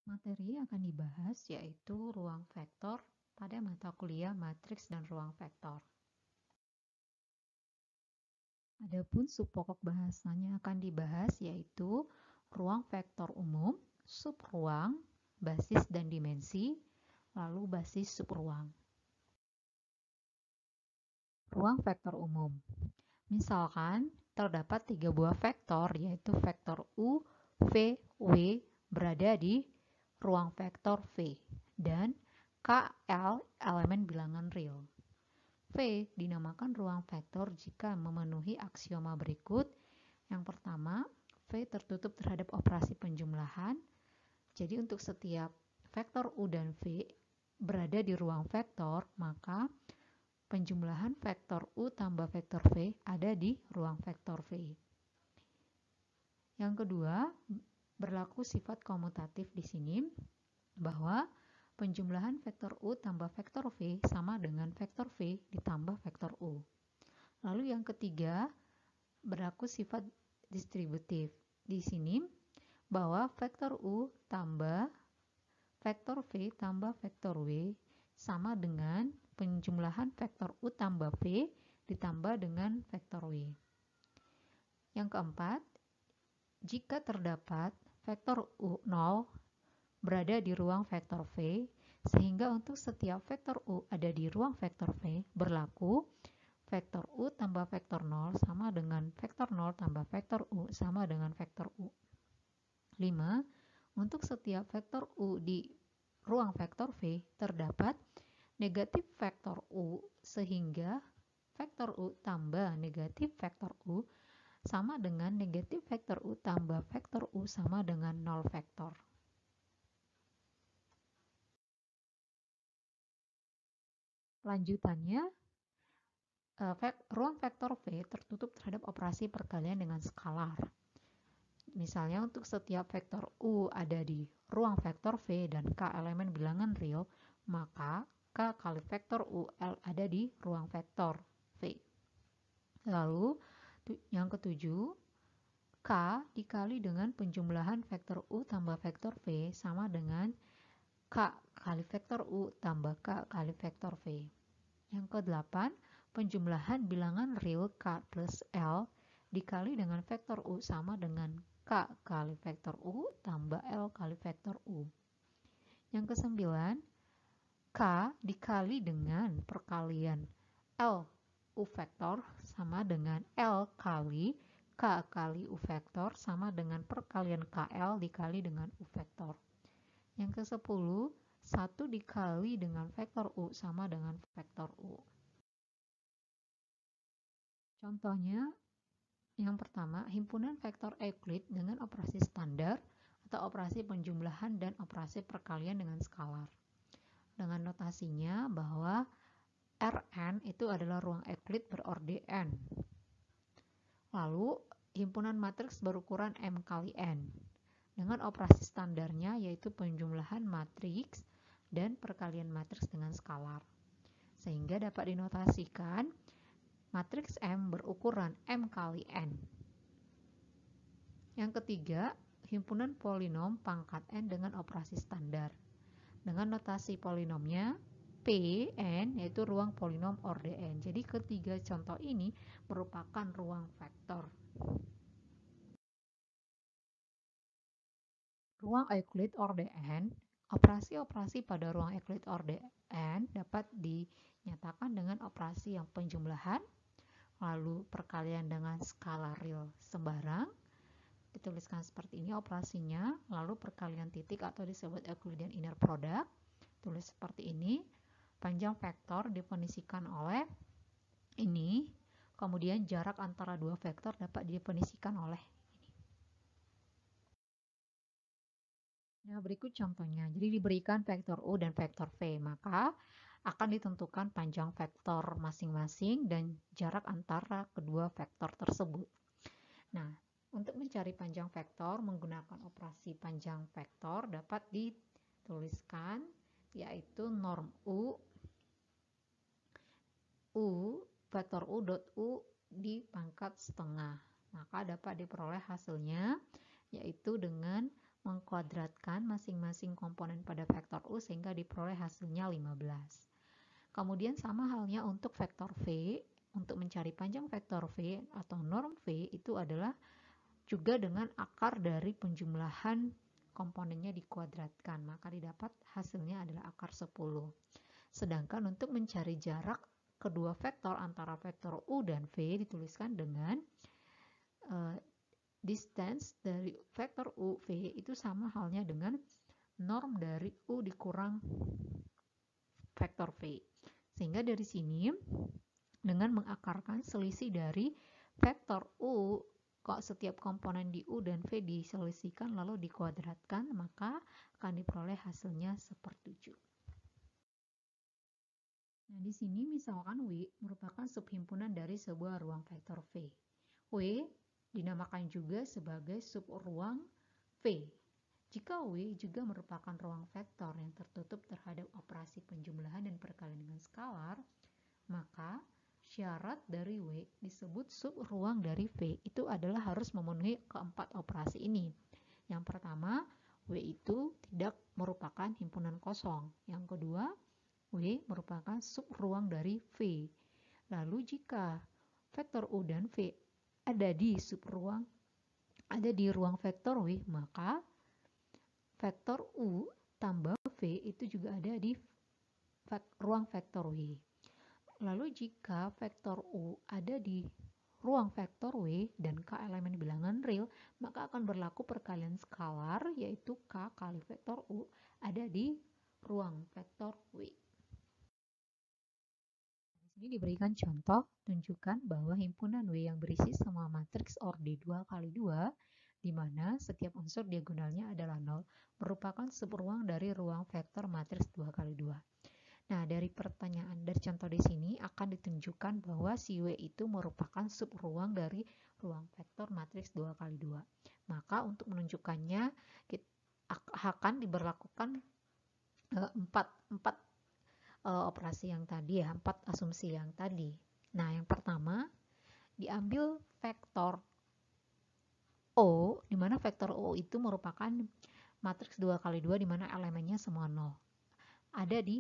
Materi yang akan dibahas yaitu ruang vektor pada mata kuliah matriks dan ruang vektor. Adapun subpokok bahasanya akan dibahas yaitu ruang vektor umum, subruang, basis dan dimensi, lalu basis subruang. Ruang vektor umum. Misalkan terdapat 3 buah vektor yaitu vektor U, V, W berada di ruang vektor V dan KL elemen bilangan real. V dinamakan ruang vektor jika memenuhi aksioma berikut. Yang pertama, V tertutup terhadap operasi penjumlahan. Jadi untuk setiap vektor U dan V berada di ruang vektor, maka penjumlahan vektor U tambah vektor V ada di ruang vektor V. Yang kedua, berlaku sifat komutatif di sini bahwa penjumlahan vektor U tambah vektor V sama dengan vektor V ditambah vektor U. Lalu yang ketiga, berlaku sifat distributif. Di sini bahwa vektor U tambah vektor V tambah vektor W sama dengan penjumlahan vektor U tambah V ditambah dengan vektor W. Yang keempat, jika terdapat vektor U0 berada di ruang vektor V, sehingga untuk setiap vektor U ada di ruang vektor V, berlaku vektor U tambah vektor 0 sama dengan vektor 0 tambah vektor U sama dengan vektor U. 5. Untuk setiap vektor U di ruang vektor V terdapat negatif vektor U, sehingga vektor U tambah negatif vektor U sama dengan negatif vektor U tambah vektor U sama dengan 0 vektor. Lanjutannya, ruang vektor V tertutup terhadap operasi perkalian dengan skalar. Misalnya untuk setiap vektor U ada di ruang vektor V dan K elemen bilangan real, maka K kali vektor U ada di ruang vektor V. Lalu yang ketujuh, K dikali dengan penjumlahan vektor U tambah vektor V sama dengan K kali vektor U tambah K kali vektor V. Yang kedelapan, penjumlahan bilangan real K plus L dikali dengan vektor U sama dengan K kali vektor U tambah L kali vektor U. Yang kesembilan, K dikali dengan perkalian L U vektor sama dengan L kali K kali U vektor sama dengan perkalian KL dikali dengan U vektor. Yang ke-10, 1 dikali dengan vektor U sama dengan vektor U. Contohnya, yang pertama, himpunan vektor Euclid dengan operasi standar atau operasi penjumlahan dan operasi perkalian dengan skalar. Dengan notasinya bahwa Rn itu adalah ruang Euclid berorde n. Lalu, himpunan matriks berukuran M kali N. Dengan operasi standarnya yaitu penjumlahan matriks dan perkalian matriks dengan skalar. Sehingga dapat dinotasikan matriks M berukuran M kali N. Yang ketiga, himpunan polinom pangkat N dengan operasi standar. Dengan notasi polinomnya P, N, yaitu ruang polinom orde N. Jadi ketiga contoh ini merupakan ruang vektor. Ruang Euclid orde N, operasi-operasi pada ruang Euclid orde N dapat dinyatakan dengan operasi yang penjumlahan, lalu perkalian dengan skala real sembarang, dituliskan seperti ini operasinya, lalu perkalian titik atau disebut Euclidean inner product, tulis seperti ini, panjang vektor didefinisikan oleh ini, kemudian jarak antara dua vektor dapat didefinisikan oleh ini. Nah, berikut contohnya. Jadi diberikan vektor U dan vektor V, maka akan ditentukan panjang vektor masing-masing dan jarak antara kedua vektor tersebut. Nah, untuk mencari panjang vektor menggunakan operasi panjang vektor dapat dituliskan yaitu norm U vektor U dot U di pangkat setengah. Maka dapat diperoleh hasilnya yaitu dengan mengkuadratkan masing-masing komponen pada vektor U sehingga diperoleh hasilnya 15. Kemudian sama halnya untuk vektor V, untuk mencari panjang vektor V atau norm V itu adalah juga dengan akar dari penjumlahan komponennya dikuadratkan, maka didapat hasilnya adalah akar 10. Sedangkan untuk mencari jarak kedua vektor antara vektor U dan V dituliskan dengan distance dari vektor U, V itu sama halnya dengan norm dari U dikurang vektor V. Sehingga dari sini dengan mengakarkan selisih dari vektor U, kok setiap komponen di U dan V diselisihkan lalu dikuadratkan, maka akan diperoleh hasilnya sepertujuh. Nah, di sini misalkan W merupakan subhimpunan dari sebuah ruang vektor V. W dinamakan juga sebagai subruang V. Jika W juga merupakan ruang vektor yang tertutup terhadap operasi penjumlahan dan perkalian dengan skalar, maka syarat dari W disebut subruang dari V itu adalah harus memenuhi keempat operasi ini. Yang pertama, W itu tidak merupakan himpunan kosong. Yang kedua, W merupakan subruang dari V. Lalu jika vektor U dan V ada di ruang vektor W, maka vektor U tambah V itu juga ada di ruang vektor W. Lalu jika vektor U ada di ruang vektor W dan K elemen bilangan real, maka akan berlaku perkalian skalar, yaitu K kali vektor U ada di ruang vektor W. Di sini diberikan contoh, tunjukkan bahwa himpunan W yang berisi semua matriks orde 2x2, di mana setiap unsur diagonalnya adalah 0, merupakan subruang dari ruang vektor matriks 2x2. Nah, dari contoh di sini akan ditunjukkan bahwa si W itu merupakan subruang dari ruang vektor matriks 2x2. Maka untuk menunjukkannya akan diberlakukan 4 operasi yang tadi ya, 4 asumsi yang tadi. Nah, yang pertama diambil vektor O, di mana vektor O itu merupakan matriks 2x2 di mana elemennya semua 0. Ada di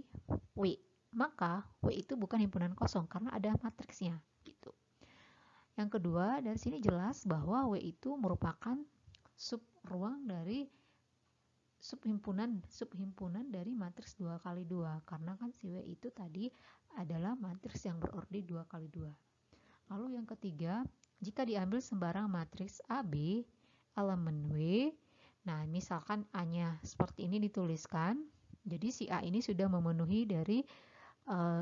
W, maka W itu bukan himpunan kosong karena ada matriksnya gitu. Yang kedua, dari sini jelas bahwa W itu merupakan subruang dari subhimpunan dari matriks 2x2 karena kan si W itu tadi adalah matriks yang berorde 2x2. Lalu yang ketiga, jika diambil sembarang matriks AB elemen W, nah misalkan A-nya seperti ini dituliskan, jadi si A ini sudah memenuhi dari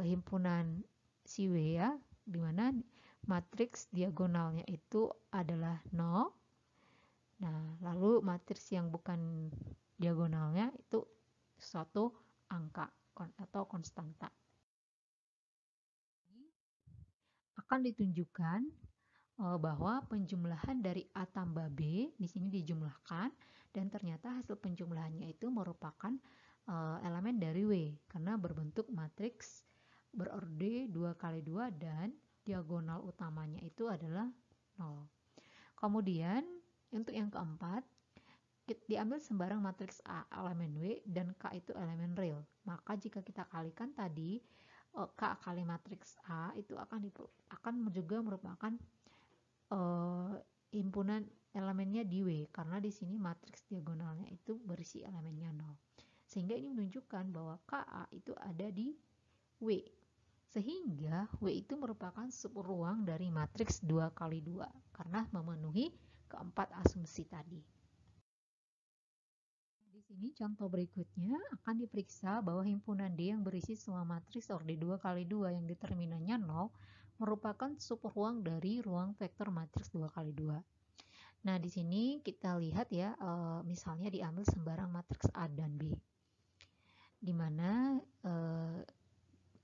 himpunan si W ya, dimana matriks diagonalnya itu adalah 0. Nah, lalu matriks yang bukan diagonalnya itu suatu angka atau konstanta. Akan ditunjukkan bahwa penjumlahan dari A tambah B di sini dijumlahkan dan ternyata hasil penjumlahannya itu merupakan elemen dari W karena berbentuk matriks berorde 2x2 dan diagonal utamanya itu adalah 0. Kemudian untuk yang keempat, diambil sembarang matriks A elemen W dan K itu elemen real. Maka jika kita kalikan tadi K kali matriks A itu akan juga merupakan himpunan elemennya di W karena di sini matriks diagonalnya itu berisi elemennya 0. Sehingga ini menunjukkan bahwa KA itu ada di W. Sehingga W itu merupakan subruang dari matriks 2x2 karena memenuhi keempat asumsi tadi. Di sini contoh berikutnya akan diperiksa bahwa himpunan D yang berisi semua matriks orde 2x2 yang determinannya 0 merupakan subruang dari ruang vektor matriks 2x2. Nah, di sini kita lihat ya, misalnya diambil sembarang matriks A dan B, di mana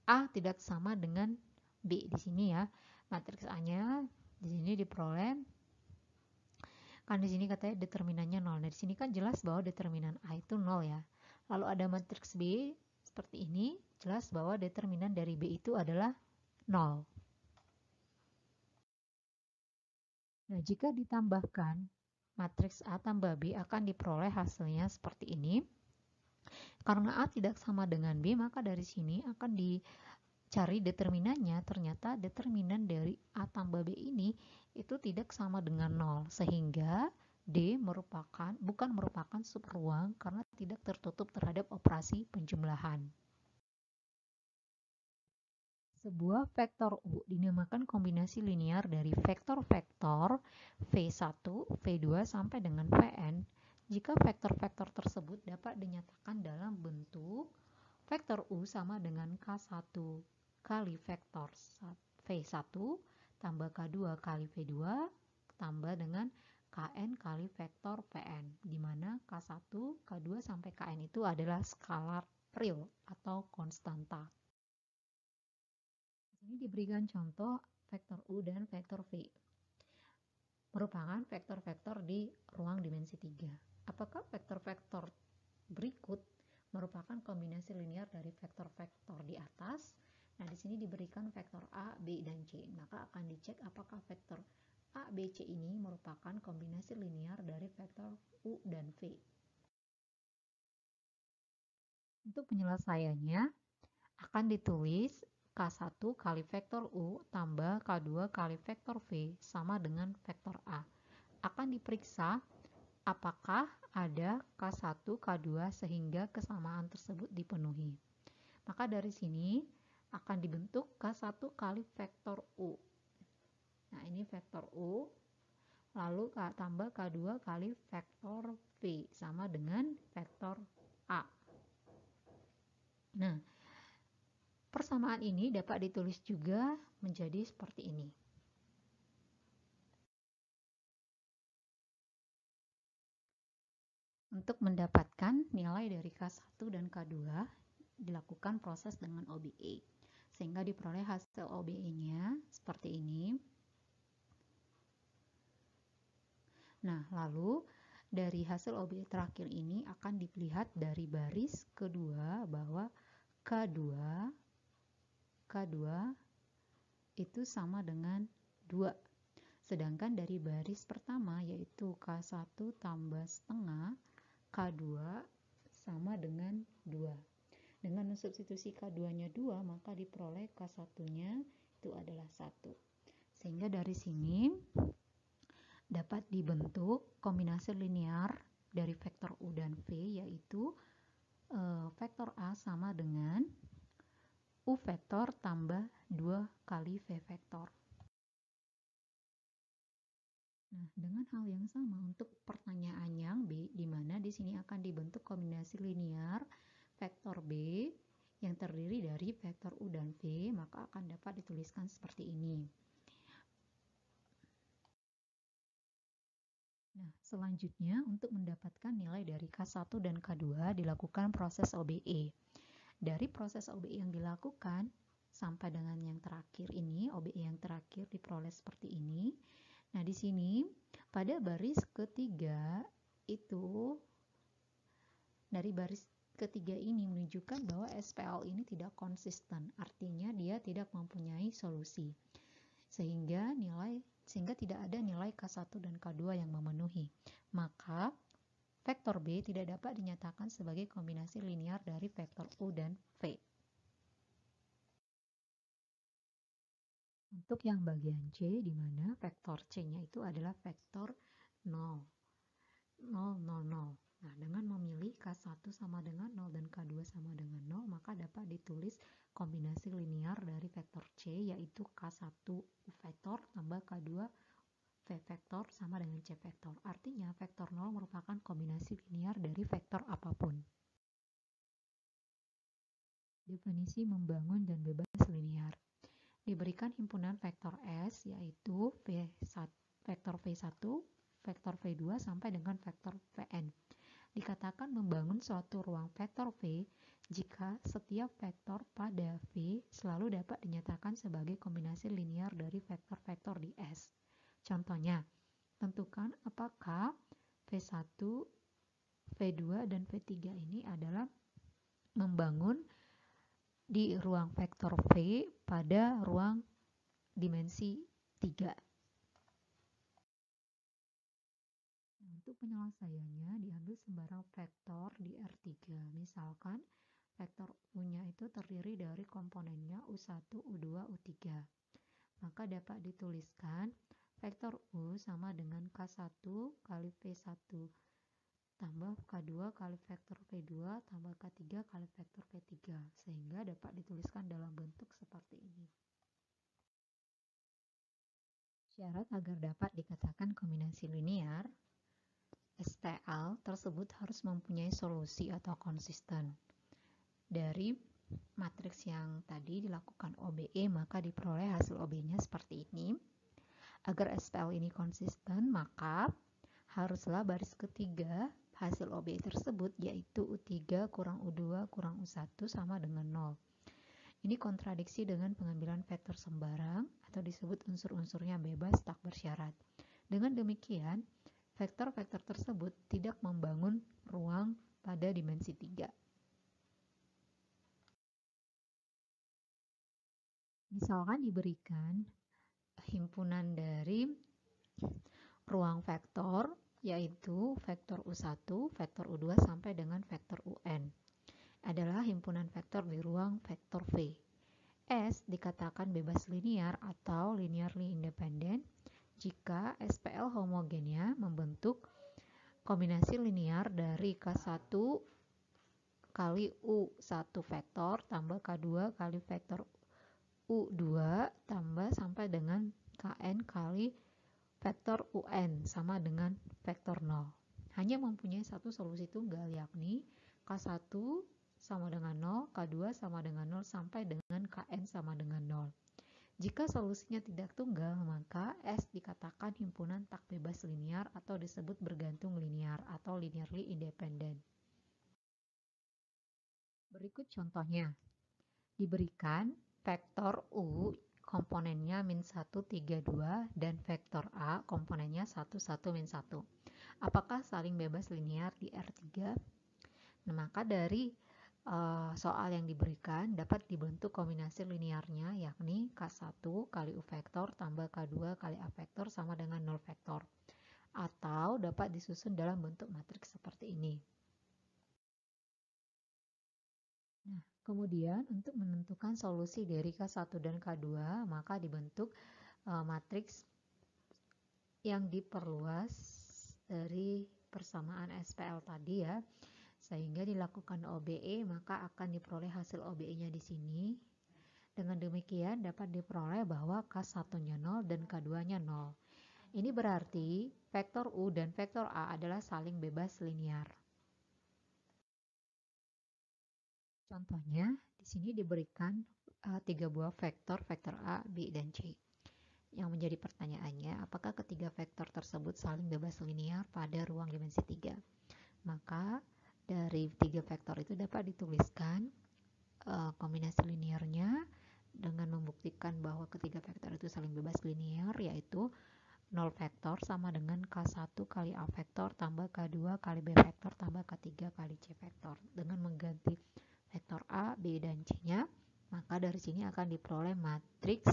A tidak sama dengan B di sini ya. Matriks A-nya di sini diperoleh kan di sini katanya determinannya 0. Nah, di sini kan jelas bahwa determinan A itu 0 ya. Lalu ada matriks B seperti ini, jelas bahwa determinan dari B itu adalah 0. Nah, jika ditambahkan matriks A tambah B akan diperoleh hasilnya seperti ini. Karena A tidak sama dengan B, maka dari sini akan dicari determinannya. Ternyata determinan dari A tambah B ini itu tidak sama dengan 0, sehingga D bukan merupakan subruang karena tidak tertutup terhadap operasi penjumlahan. Sebuah vektor U dinamakan kombinasi linear dari vektor-vektor V1, V2 sampai dengan Vn jika vektor-vektor tersebut dapat dinyatakan dalam bentuk vektor U sama dengan K1 kali vektor V1 tambah K2 kali V2 tambah dengan Kn kali vektor Vn, di mana K1, K2 sampai Kn itu adalah skalar real atau konstanta. Ini diberikan contoh vektor U dan vektor V. Merupakan vektor-vektor di ruang dimensi 3. Apakah vektor-vektor berikut merupakan kombinasi linear dari vektor-vektor di atas? Nah, di sini diberikan vektor A, B, dan C. Maka akan dicek apakah vektor A, B, C ini merupakan kombinasi linear dari vektor U dan V. Untuk penyelesaiannya akan ditulis K1 kali vektor U tambah K2 kali vektor V sama dengan vektor A. Akan diperiksa apakah ada K1, K2 sehingga kesamaan tersebut dipenuhi. Maka dari sini akan dibentuk K1 kali vektor U. Nah, ini vektor U, lalu tambah K2 kali vektor V sama dengan vektor A. Nah, persamaan ini dapat ditulis juga menjadi seperti ini. Untuk mendapatkan nilai dari K1 dan K2, dilakukan proses dengan OBE. Sehingga diperoleh hasil OBE-nya seperti ini. Nah, lalu dari hasil OBE terakhir ini akan dilihat dari baris kedua bahwa K2 itu sama dengan 2. Sedangkan dari baris pertama yaitu K1 tambah setengah, K2 sama dengan 2. Dengan mensubstitusi K2-nya 2, maka diperoleh K1-nya itu adalah 1. Sehingga dari sini dapat dibentuk kombinasi linear dari vektor U dan V, yaitu vektor A sama dengan U vektor tambah 2 kali V vektor. Nah, dengan hal yang sama untuk pertanyaan yang B, di mana di sini akan dibentuk kombinasi linear vektor B yang terdiri dari vektor U dan V, maka akan dapat dituliskan seperti ini. Nah, selanjutnya untuk mendapatkan nilai dari K1 dan K2 dilakukan proses OBE. Dari proses OBE yang dilakukan sampai dengan yang terakhir ini, OBE yang terakhir diperoleh seperti ini. Nah, di sini pada baris ketiga itu, dari baris ketiga ini menunjukkan bahwa SPL ini tidak konsisten, artinya dia tidak mempunyai solusi. Sehingga tidak ada nilai K1 dan K2 yang memenuhi. Maka vektor B tidak dapat dinyatakan sebagai kombinasi linear dari vektor U dan V. Untuk yang bagian C, di mana vektor C-nya itu adalah vektor 0, 0, 0, 0. Nah, dengan memilih K1 sama dengan 0 dan K2 sama dengan 0, maka dapat ditulis kombinasi linear dari vektor C, yaitu K1 U vektor tambah K2 V vektor sama dengan C vektor. Artinya, vektor 0 merupakan kombinasi linear dari vektor apapun. Definisi membangun dan bebas linear. Diberikan himpunan vektor S, yaitu vektor V1, vektor V2 sampai dengan vektor Vn. Dikatakan membangun suatu ruang vektor V jika setiap vektor pada V selalu dapat dinyatakan sebagai kombinasi linear dari vektor-vektor di S. Contohnya, tentukan apakah V1, V2, dan V3 ini adalah membangun di ruang vektor V pada ruang dimensi 3. Untuk penyelesaiannya diambil sembarang vektor di R3. Misalkan vektor U-nya itu terdiri dari komponennya U1, U2, U3. Maka dapat dituliskan vektor U sama dengan K1 kali V1 tambah K2 kali vektor V2 tambah K3 kali vektor V3, sehingga dapat dituliskan dalam bentuk seperti ini. Syarat agar dapat dikatakan kombinasi linear, SPL tersebut harus mempunyai solusi atau konsisten. Dari matriks yang tadi dilakukan OBE, maka diperoleh hasil OBE-nya seperti ini. Agar SPL ini konsisten, maka haruslah baris ketiga hasil OBE tersebut, yaitu U3 kurang U2 kurang U1 sama dengan 0. Ini kontradiksi dengan pengambilan vektor sembarang atau disebut unsur-unsurnya bebas tak bersyarat. Dengan demikian, vektor-vektor tersebut tidak membangun ruang pada dimensi 3. Misalkan diberikan himpunan dari ruang vektor, yaitu vektor U1, vektor U2 sampai dengan vektor UN. Adalah himpunan vektor di ruang vektor V. S dikatakan bebas linear atau linearly independent jika SPL homogennya membentuk kombinasi linear dari K1 kali U1 vektor tambah K2 kali vektor U2 tambah sampai dengan Kn kali vektor UN sama dengan vektor 0. Hanya mempunyai satu solusi tunggal, yakni K1 sama dengan 0, K2 sama dengan 0 sampai dengan Kn sama dengan 0. Jika solusinya tidak tunggal, maka S dikatakan himpunan tak bebas linear atau disebut bergantung linear atau linearly independent. Berikut contohnya. Diberikan vektor U komponennya min 1, 3, 2 dan vektor A komponennya 1, 1, min 1. Apakah saling bebas linear di R3? Nah, maka dari soal yang diberikan dapat dibentuk kombinasi linearnya, yakni K1 kali U vektor tambah K2 kali A vektor sama dengan 0 vektor. Atau dapat disusun dalam bentuk matriks seperti ini. Nah, kemudian untuk menentukan solusi dari K1 dan K2, maka dibentuk matriks yang diperluas dari persamaan SPL tadi ya. Sehingga dilakukan OBE, maka akan diperoleh hasil OBE-nya di sini. Dengan demikian dapat diperoleh bahwa K1-nya 0 dan K2-nya 0. Ini berarti vektor U dan vektor A adalah saling bebas linear. Contohnya, di sini diberikan 3 buah vektor, vektor A, B, dan C. Yang menjadi pertanyaannya, apakah ketiga vektor tersebut saling bebas linear pada ruang dimensi 3? Maka dari 3 vektor itu dapat dituliskan kombinasi linearnya dengan membuktikan bahwa ketiga vektor itu saling bebas linear, yaitu 0 vektor sama dengan K1 kali A vektor tambah K2 kali B vektor tambah K3 kali C vektor. Dengan mengganti vektor A, B, dan C-nya, maka dari sini akan diperoleh matriks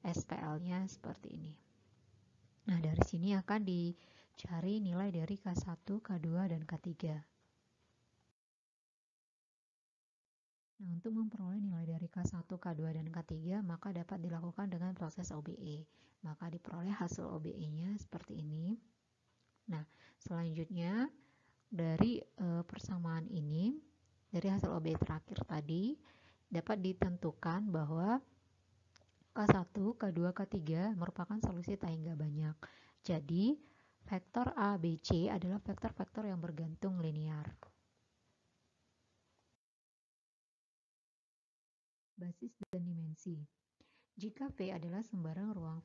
SPL-nya seperti ini. Nah, dari sini akan dicari nilai dari K1, K2, dan K3. Nah, untuk memperoleh nilai dari K1, K2, dan K3, maka dapat dilakukan dengan proses OBE. Maka diperoleh hasil OBE-nya seperti ini. Nah, selanjutnya dari persamaan ini, dari hasil OBE terakhir tadi, dapat ditentukan bahwa K1, K2, K3 merupakan solusi tak hingga banyak. Jadi, vektor A, B, C adalah vektor-vektor yang bergantung linear. Basis dan dimensi. Jika V adalah sembarang ruang